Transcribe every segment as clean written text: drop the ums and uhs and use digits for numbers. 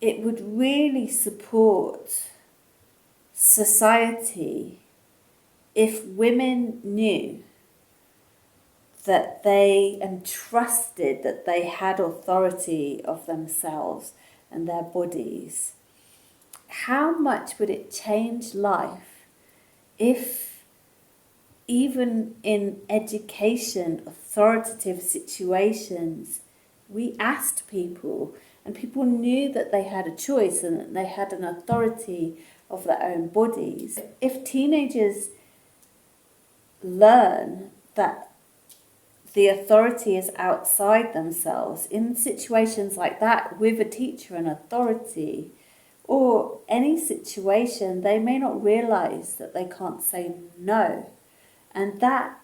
it would really support society if women knew that they, and trusted that they had authority of themselves and their bodies. How much would it change life if, even in education, authoritative situations, we asked people, and people knew that they had a choice and that they had an authority of their own bodies? If teenagers learn that the authority is outside themselves, in situations like that, with a teacher and authority, or any situation, they may not realize that they can't say no. And that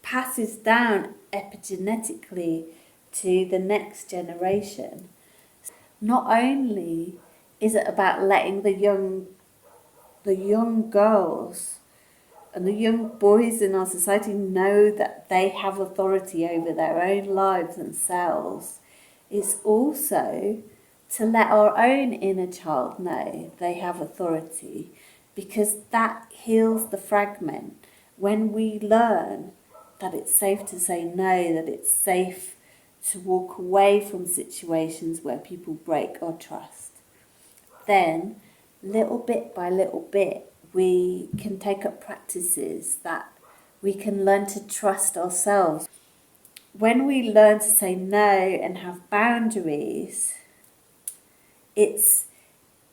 passes down epigenetically to the next generation. Not only is it about letting the young girls and the young boys in our society know that they have authority over their own lives and selves, it's also to let our own inner child know they have authority, because that heals the fragment. When we learn that it's safe to say no, that it's safe to walk away from situations where people break our trust, then little bit by little bit, we can take up practices that we can learn to trust ourselves. When we learn to say no and have boundaries, it's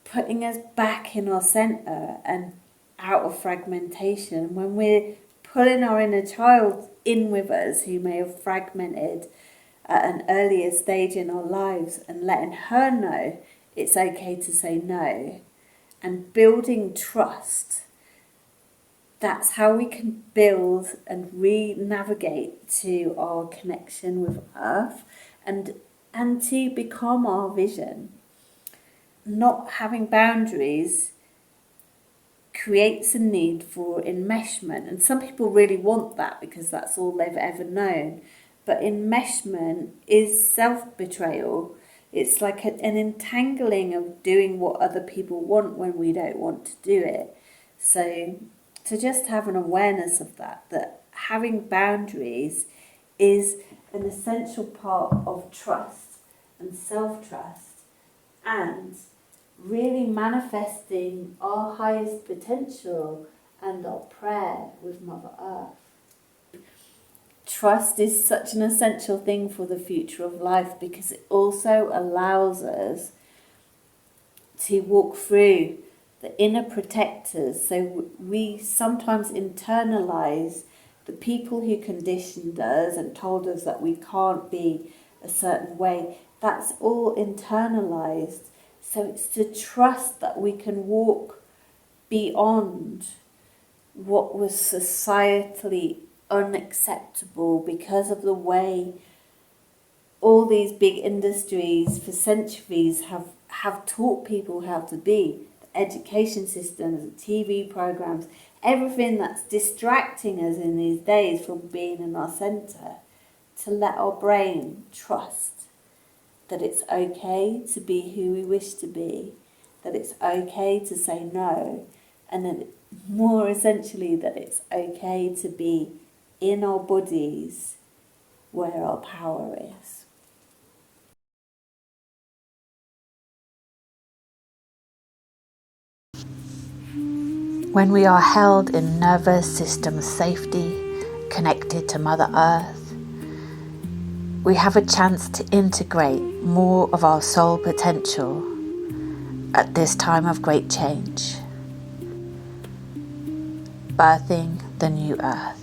putting us back in our center and out of fragmentation. When we're pulling our inner child in with us, who may have fragmented at an earlier stage in our lives, and letting her know it's okay to say no, and building trust, that's how we can build and re-navigate to our connection with Earth and to become our vision. Not having boundaries creates a need for enmeshment, and some people really want that because that's all they've ever known. But enmeshment is self-betrayal. It's like an entangling of doing what other people want when we don't want to do it. So to just have an awareness of that having boundaries is an essential part of trust and self-trust, and really manifesting our highest potential and our prayer with Mother Earth. Trust is such an essential thing for the future of life, because it also allows us to walk through the inner protectors. So we sometimes internalize the people who conditioned us and told us that we can't be a certain way. That's all internalized. So it's to trust that we can walk beyond what was societally unacceptable because of the way all these big industries for centuries have taught people how to be. The education systems, the TV programs, everything that's distracting us in these days from being in our centre, to let our brain trust that it's okay to be who we wish to be, that it's okay to say no, and then more essentially that it's okay to be in our bodies where our power is. When we are held in nervous system safety, connected to Mother Earth, we have a chance to integrate more of our soul potential at this time of great change, birthing the new Earth.